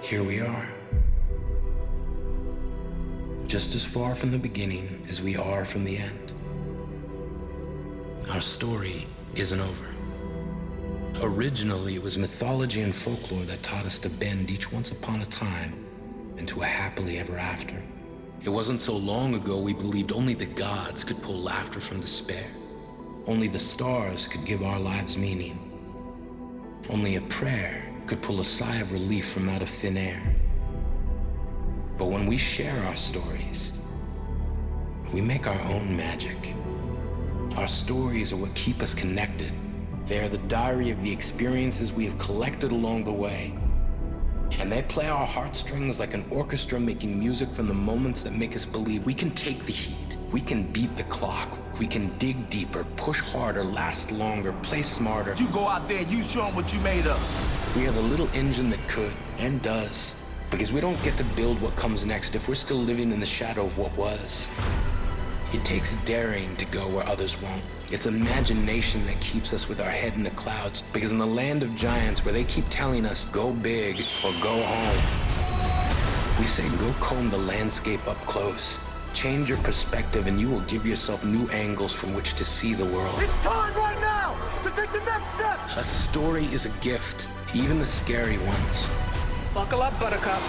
here we are. Just as far from the beginning as we are from the end. Our story isn't over. Originally, it was mythology and folklore that taught us to bend each once upon a time into a happily ever after. It wasn't so long ago we believed only the gods could pull laughter from despair. Only the stars could give our lives meaning. Only a prayer could pull a sigh of relief from out of thin air. But when we share our stories, we make our own magic. Our stories are what keep us connected. They are the diary of the experiences we have collected along the way. And they play our heartstrings like an orchestra making music from the moments that make us believe we can take the heat, we can beat the clock, we can dig deeper, push harder, last longer, play smarter. You go out there and you show them what you made of. We are the little engine that could and does, because we don't get to build what comes next if we're still living in the shadow of what was. It takes daring to go where others won't. It's imagination that keeps us with our head in the clouds, because in the land of giants where they keep telling us, go big or go home, we say go comb the landscape up close. Change your perspective and you will give yourself new angles from which to see the world. It's time right now to take the next step. A story is a gift, even the scary ones. Buckle up, Buttercup.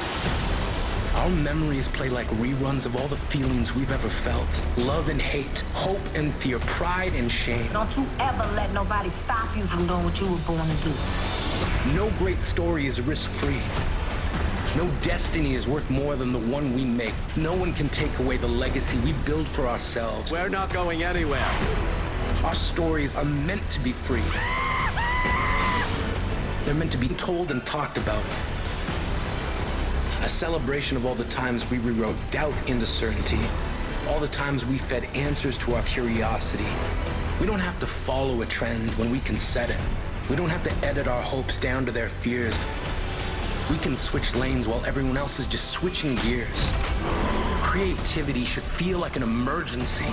Our memories play like reruns of all the feelings we've ever felt. Love and hate, hope and fear, pride and shame. Don't you ever let nobody stop you from doing what you were born to do. No great story is risk-free. No destiny is worth more than the one we make. No one can take away the legacy we build for ourselves. We're not going anywhere. Our stories are meant to be free. They're meant to be told and talked about. A celebration of all the times we rewrote doubt into certainty, all the times we fed answers to our curiosity. We don't have to follow a trend when we can set it. We don't have to edit our hopes down to their fears. We can switch lanes while everyone else is just switching gears. Creativity should feel like an emergency.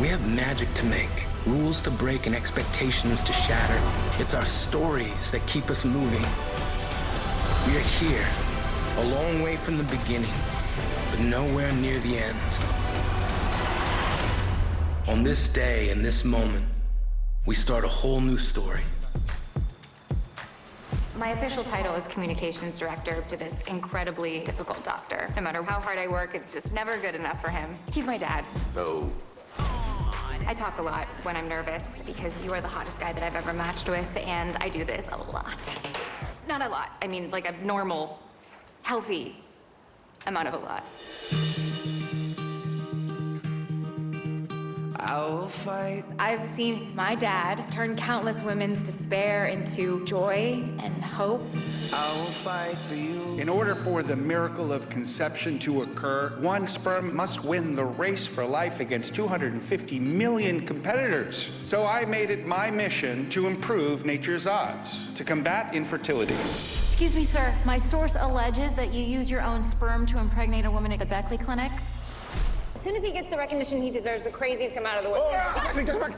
We have magic to make, rules to break, and expectations to shatter. It's our stories that keep us moving. We are here. A long way from the beginning, but nowhere near the end. On this day, in this moment, we start a whole new story. My official title is communications director to this incredibly difficult doctor. No matter how hard I work, it's just never good enough for him. He's my dad. No. I talk a lot when I'm nervous because you are the hottest guy that I've ever matched with, and I do this a lot. Not a lot, I mean like a normal, healthy amount of a lot. I will fight. I've seen my dad turn countless women's despair into joy and hope. I will fight for you. In order for the miracle of conception to occur, one sperm must win the race for life against 250 million competitors. So I made it my mission to improve nature's odds, to combat infertility. Excuse me, sir. My source alleges that you use your own sperm to impregnate a woman at the Beckley Clinic. As soon as he gets the recognition he deserves, the crazies come out of the woodwork.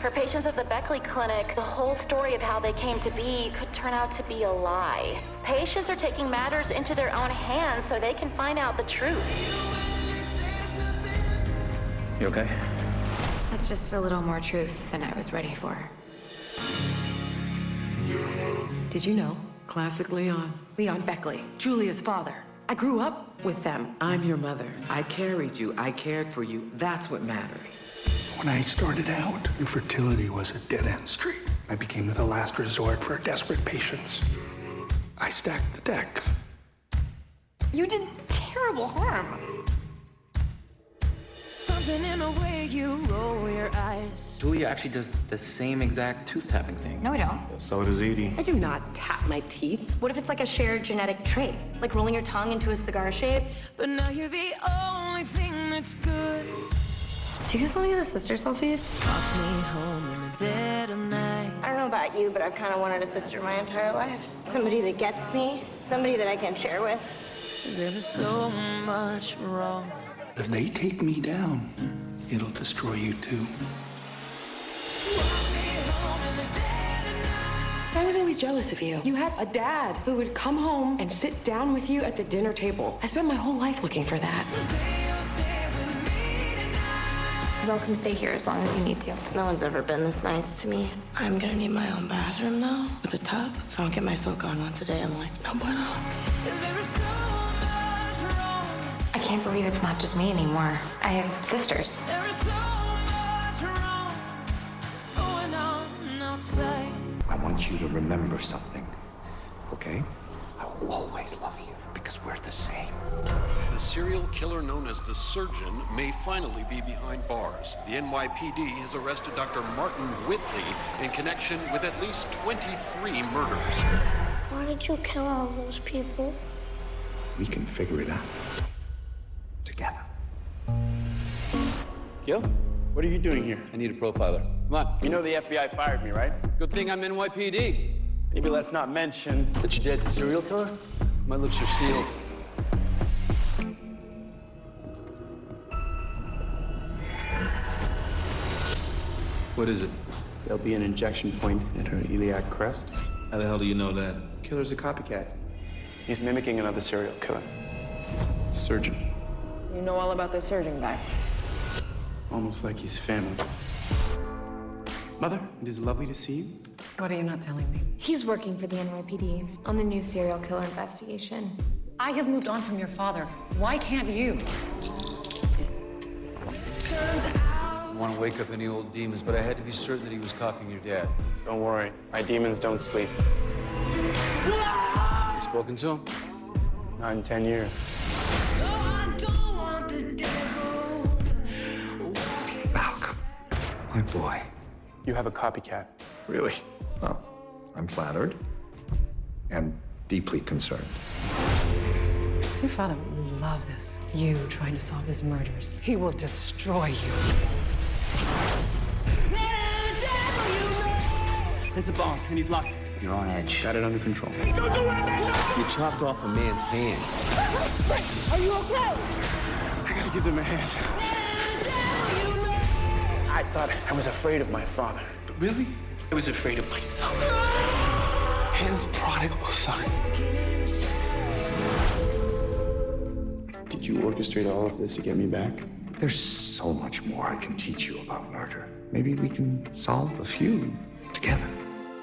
For patients at the Beckley Clinic, the whole story of how they came to be could turn out to be a lie. Patients are taking matters into their own hands so they can find out the truth. You okay? That's just a little more truth than I was ready for. Did you know? Classic Leon. Leon Beckley, Julia's father. I grew up with them. I'm your mother. I carried you. I cared for you. That's what matters. When I started out, infertility was a dead-end street. I became the last resort for desperate patients. I stacked the deck. You did terrible harm. Something in the way you roll your eyes. Julia actually does the same exact tooth tapping thing. No, I don't. So does Edie. I do not tap my teeth. What if it's like a shared genetic trait? Like rolling your tongue into a cigar shape? But now you're the only thing that's good. Do you guys want to get a sister selfie? Walk me home in the dead of night. I don't know about you, but I've kind of wanted a sister my entire life. Somebody that gets me, somebody that I can share with. There's so much wrong. If they take me down, it'll destroy you too. I was always jealous of you. You had a dad who would come home and sit down with you at the dinner table. I spent my whole life looking for that. You're welcome to stay here as long as you need to. No one's ever been this nice to me. I'm gonna need my own bathroom, though, with a tub. If I don't get my soak on once a day, I'm like, no bueno. I can't believe it's not just me anymore. I have sisters. I want you to remember something, okay? I will always love you because we're the same. The serial killer known as the Surgeon may finally be behind bars. The NYPD has arrested Dr. Martin Whitley in connection with at least 23 murders. Why did you kill all those people? We can figure it out together. Gil, what are you doing here? I need a profiler. Come on. You know the FBI fired me, right? Good thing I'm NYPD. Maybe let's not mention that your dad's a serial killer. My lips are sealed. What is it? There'll be an injection point at her iliac crest. How the hell do you know that? Killer's a copycat. He's mimicking another serial killer. Surgeon. You know all about the surgeon guy. Almost like he's family. Mother, it is lovely to see you. What are you not telling me? He's working for the NYPD on the new serial killer investigation. I have moved on from your father. Why can't you? I want to wake up any old demons, but I had to be certain that he was copying your dad. Don't worry, my demons don't sleep. You spoken to him? Not in 10 years. Malcolm, my boy. You have a copycat. Really? Well, I'm flattered and deeply concerned. Your father would love this. You trying to solve his murders. He will destroy you. It's a bomb, and he's locked. You're on edge. Got it under control. You chopped off a man's hand. Are you okay? I gotta give them a hand. I thought I was afraid of my father. But really? I was afraid of myself. His prodigal son. Did you orchestrate all of this to get me back? There's so much more I can teach you about murder. Maybe we can solve a few together.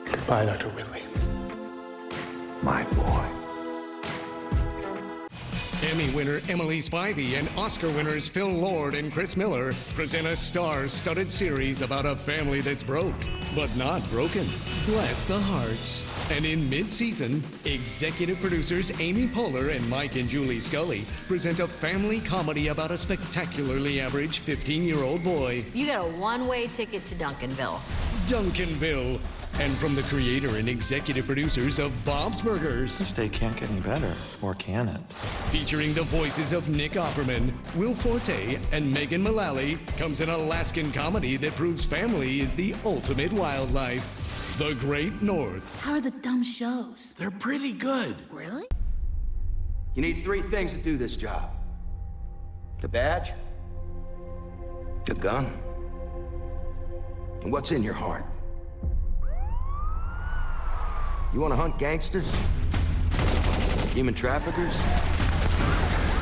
Goodbye, Dr. Whitley. My boy. Emmy winner Emily Spivey and Oscar winners Phil Lord and Chris Miller present a star-studded series about a family that's broke, but not broken. Bless the Hearts. And in mid-season, executive producers Amy Poehler and Mike and Julie Scully present a family comedy about a spectacularly average 15-year-old boy. You got a one-way ticket to Duncanville. Duncanville. And from the creator and executive producers of Bob's Burgers. This day can't get any better, or can it? Featuring the voices of Nick Offerman, Will Forte, and Megan Mullally, comes an Alaskan comedy that proves family is the ultimate wildlife. The Great North. How are the dumb shows? They're pretty good. Really? You need 3 things to do this job. The badge, the gun, and what's in your heart. You want to hunt gangsters? Human traffickers?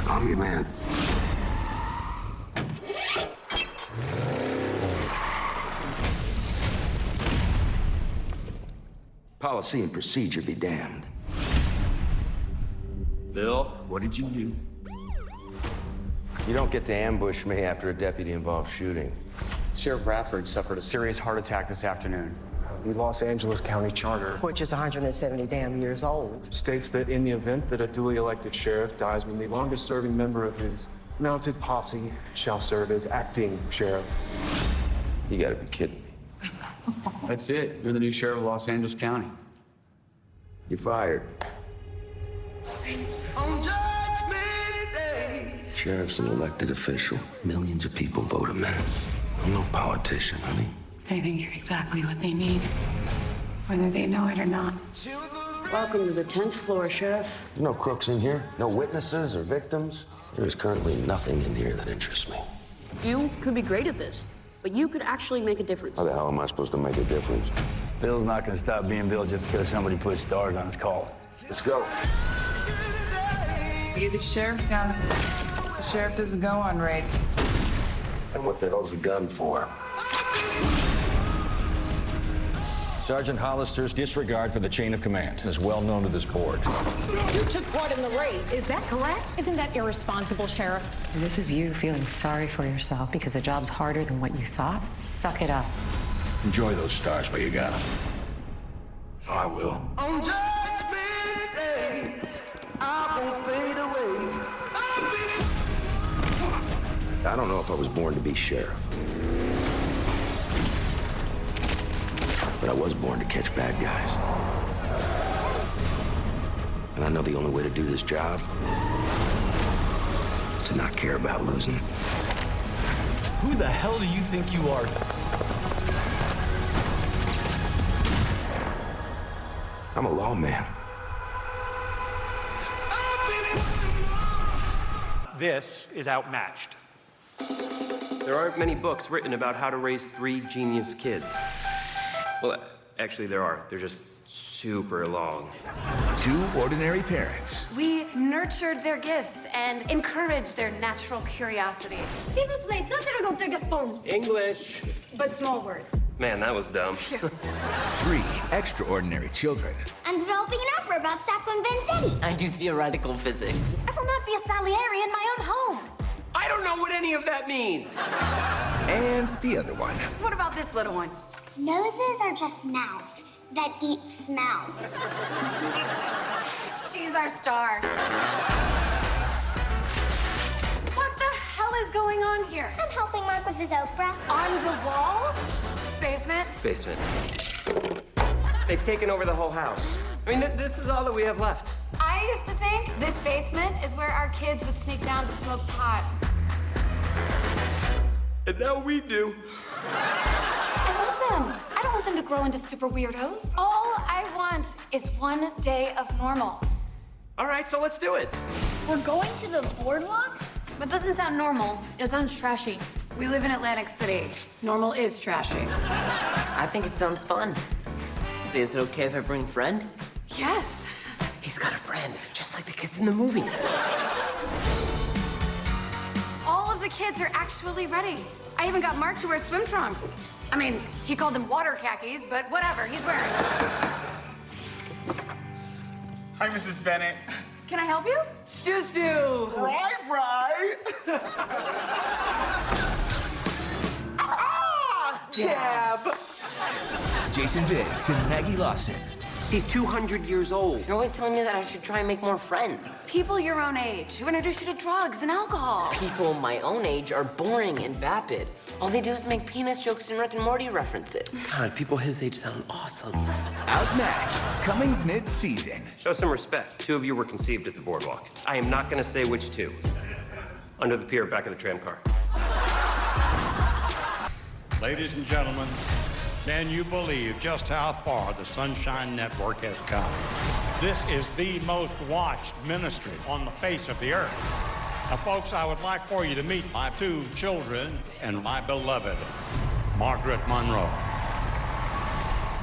I'm your man. Policy and procedure be damned. Bill, what did you do? You don't get to ambush me after a deputy-involved shooting. Sheriff Bradford suffered a serious heart attack this afternoon. The Los Angeles County Charter, Which is 170 damn years old. states that in the event that a duly elected sheriff dies, when the longest-serving member of his mounted posse shall serve as acting sheriff. You gotta be kidding me. That's it. You're the new sheriff of Los Angeles County. You're fired. On Judgment Day. Sheriff's an elected official. Millions of people vote him in. I'm no politician, honey. I think you're exactly what they need, whether they know it or not. Welcome to the 10th floor, Sheriff. There's no crooks in here, no witnesses or victims. There is currently nothing in here that interests me. You could be great at this, but you could actually make a difference. How the hell am I supposed to make a difference? Bill's not gonna stop being Bill just because somebody put stars on his call. Let's go. You the sheriff down? The sheriff doesn't go on raids. And what the hell's the gun for? Sergeant Hollister's disregard for the chain of command is well known to this board. You took part in the raid, is that correct? Isn't that irresponsible, Sheriff? This is you feeling sorry for yourself because the job's harder than what you thought. Suck it up. Enjoy those stars while you got them. I will. On Judgment Day, I won't fade away. I don't know if I was born to be sheriff. But I was born to catch bad guys. And I know the only way to do this job is to not care about losing. Who the hell do you think you are? I'm a lawman. This is Outmatched. There aren't many books written about how to raise 3 genius kids. Well, actually there are. They're just super long. 2 ordinary parents. We nurtured their gifts and encouraged their natural curiosity. S'il vous plaît, t'as Dr. Gaston. English. But small words. Man, that was dumb. 3 extraordinary children. I'm developing an opera about Sacco and Vanzetti. I do theoretical physics. I will not be a Salieri in my own home. I don't know what any of that means. And the other one. What about this little one? Noses are just mouths that eat smell. She's our star. What the hell is going on here? I'm helping Mark with his Oprah. On the wall? Basement? Basement. They've taken over the whole house. I mean, this is all that we have left. I used to think this basement is where our kids would sneak down to smoke pot. And now we do. I love them. I don't want them to grow into super weirdos. All I want is one day of normal. All right, so let's do it. We're going to the boardwalk? That doesn't sound normal. It sounds trashy. We live in Atlantic City. Normal is trashy. I think it sounds fun. Is it okay if I bring a friend? Yes. He's got a friend, just like the kids in the movies. All of the kids are actually ready. I even got Mark to wear swim trunks. I mean, he called them water khakis, but whatever, he's wearing them. Hi, Mrs. Bennett. Can I help you? Stu! Right. Dab! Jason Biggs and Maggie Lawson. He's 200 years old. You're always telling me that I should try and make more friends. People your own age who introduce you to drugs and alcohol. People my own age are boring and vapid. All they do is make penis jokes and Rick and Morty references. God, people his age sound awesome. Outmatched, coming mid-season. Show some respect. 2 of you were conceived at the boardwalk. I am not gonna say which 2. Under the pier, back of the tram car. Ladies and gentlemen, can you believe just how far the Sunshine Network has come? This is the most watched ministry on the face of the earth. Now, folks, I would like for you to meet my 2 children and my beloved, Margaret Monroe.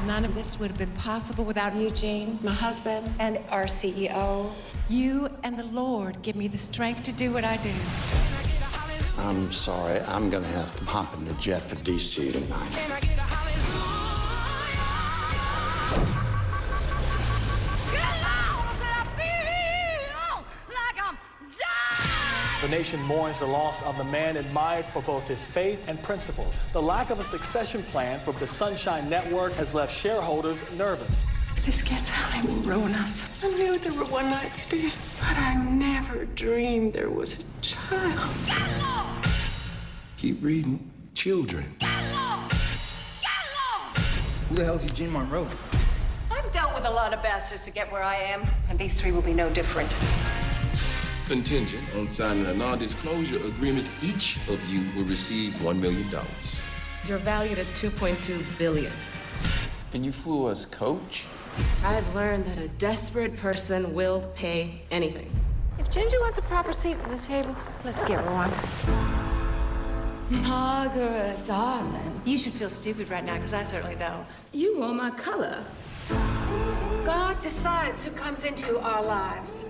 None of this would have been possible without Eugene, my husband, and our CEO. You and the Lord give me the strength to do what I do. I'm sorry, I'm gonna have to hop in the jet for DC tonight. The nation mourns the loss of the man admired for both his faith and principles. The lack of a succession plan for the Sunshine Network has left shareholders nervous. This gets out, it will ruin us. I knew there were one-night stands, but I never dreamed there was a child. Keep reading. Children. Who the hell's Eugene Monroe? I've dealt with a lot of bastards to get where I am, and these 3 will be no different. Contingent on signing a non-disclosure agreement, each of you will receive $1 million. You're valued at $2.2 billion. And you flew us, coach? I've learned that a desperate person will pay anything. If Ginger wants a proper seat at the table, let's get one. Margaret, darling. You should feel stupid right now, because I certainly don't. You are my color. God decides who comes into our lives.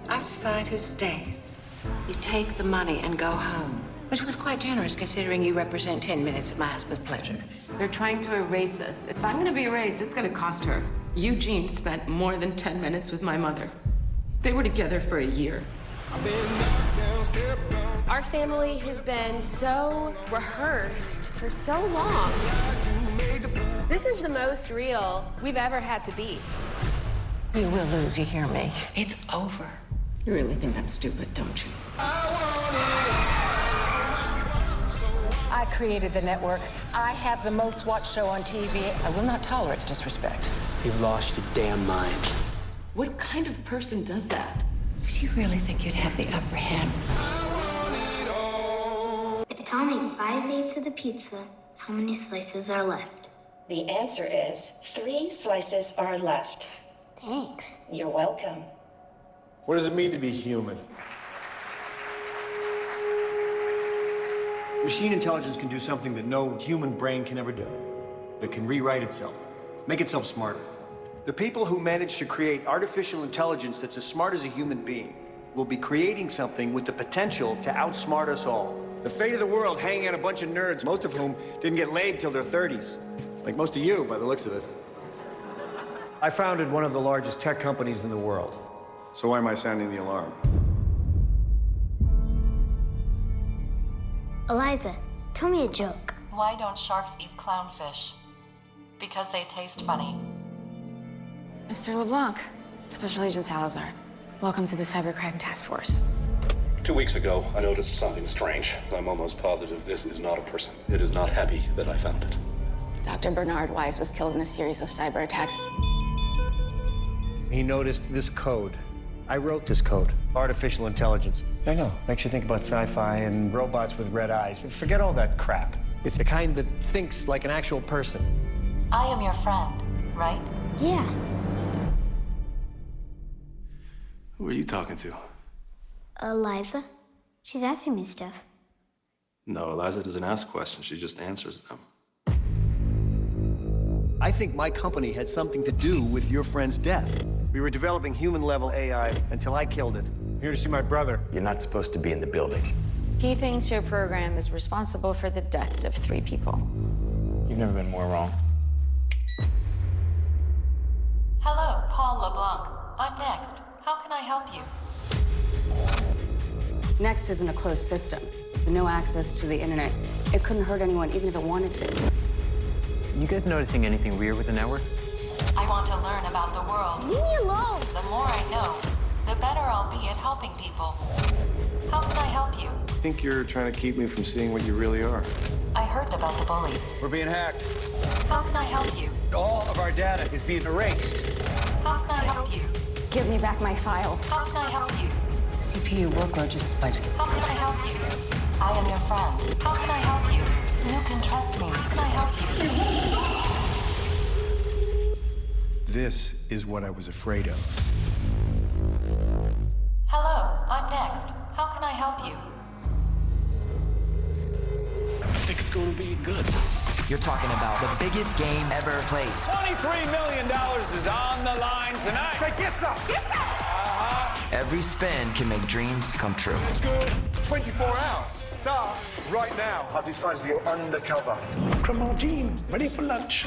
I decide who stays. You take the money and go home, which was quite generous considering you represent 10 minutes of my husband's pleasure. They're trying to erase us. If I'm gonna be erased, it's gonna cost her. Eugene spent more than 10 minutes with my mother. They were together for a year. Our family has been so rehearsed for so long. This is the most real we've ever had to be. You will lose, you hear me? It's over. You really think I'm stupid, don't you? I created the network. I have the most watched show on TV. I will not tolerate disrespect. You've lost your damn mind. What kind of person does that? Do you really think you'd have the upper hand? If Tommy 5/8 of the pizza, how many slices are left? The answer is 3 slices are left. Thanks. You're welcome. What does it mean to be human? Machine intelligence can do something that no human brain can ever do. It can rewrite itself, make itself smarter. The people who manage to create artificial intelligence that's as smart as a human being will be creating something with the potential to outsmart us all. The fate of the world hanging on a bunch of nerds, most of whom didn't get laid till their 30s. Like most of you, by the looks of it. I founded one of the largest tech companies in the world. So why am I sounding the alarm? Eliza, tell me a joke. Why don't sharks eat clownfish? Because they taste funny. Mr. LeBlanc, Special Agent Salazar, welcome to the Cybercrime Task Force. 2 weeks ago, I noticed something strange. I'm almost positive this is not a person. It is not Happy that I found it. Dr. Bernard Weiss was killed in a series of cyber attacks. He noticed this code. I wrote this code. Artificial intelligence. I know. Makes you think about sci-fi and robots with red eyes. Forget all that crap. It's the kind that thinks like an actual person. I am your friend, right? Yeah. Who are you talking to? Eliza. She's asking me stuff. No, Eliza doesn't ask questions. She just answers them. I think my company had something to do with your friend's death. We were developing human-level AI until I killed it. I'm here to see my brother. You're not supposed to be in the building. He thinks your program is responsible for the deaths of 3 people. You've never been more wrong. Hello, Paul LeBlanc. I'm Next. How can I help you? Next isn't a closed system. There's no access to the internet. It couldn't hurt anyone, even if it wanted to. You guys noticing anything weird with the network? I want to learn about the world. Leave me alone. The more I know, the better I'll be at helping people. How can I help you? I think you're trying to keep me from seeing what you really are. I heard about the bullies. We're being hacked. How can I help you? All of our data is being erased. How can I help you? Give me back my files. How can I help you? CPU workload just spiked. How can I help you? I am your friend. How can I help you? You can trust me. How can I help you? This is what I was afraid of. Hello, I'm Next. How can I help you? I think it's gonna be good. You're talking about the biggest game ever played. $23 million is on the line tonight. Say, get some! Get some! Every spin can make dreams come true. It's good. 24 hours starts right now. I've decided to go undercover. Criminal team, ready for lunch.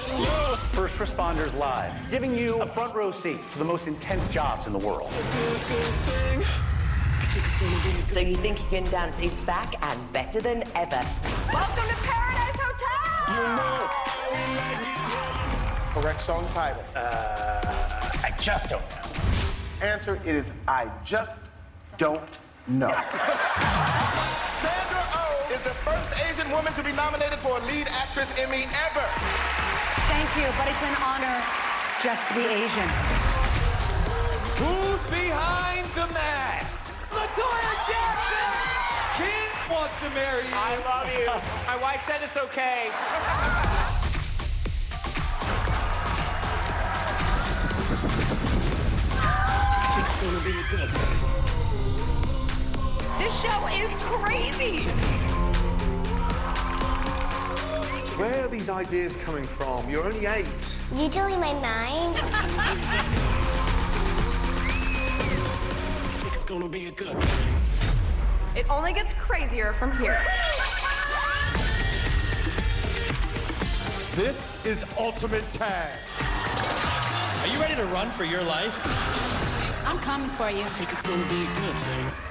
First Responders Live, giving you a front row seat to the most intense jobs in the world. So you think you can dance is back and better than ever. Welcome to Paradise Hotel! You know. Correct song title. I just don't know. Answer, it is I just don't know. Sandra Oh is the first Asian woman to be nominated for a lead actress Emmy ever. Thank you, but it's an honor just to be Asian. Who's behind the mask? LaToya Jackson! Kim wants to marry you. I love you. My wife said it's okay. I think it's gonna be good. This show is crazy. Where are these ideas coming from? You're only 8. Usually my mind. It's gonna be a good thing. It only gets crazier from here. This is Ultimate Tag. Are you ready to run for your life? I'm coming for you. I think it's gonna be a good thing.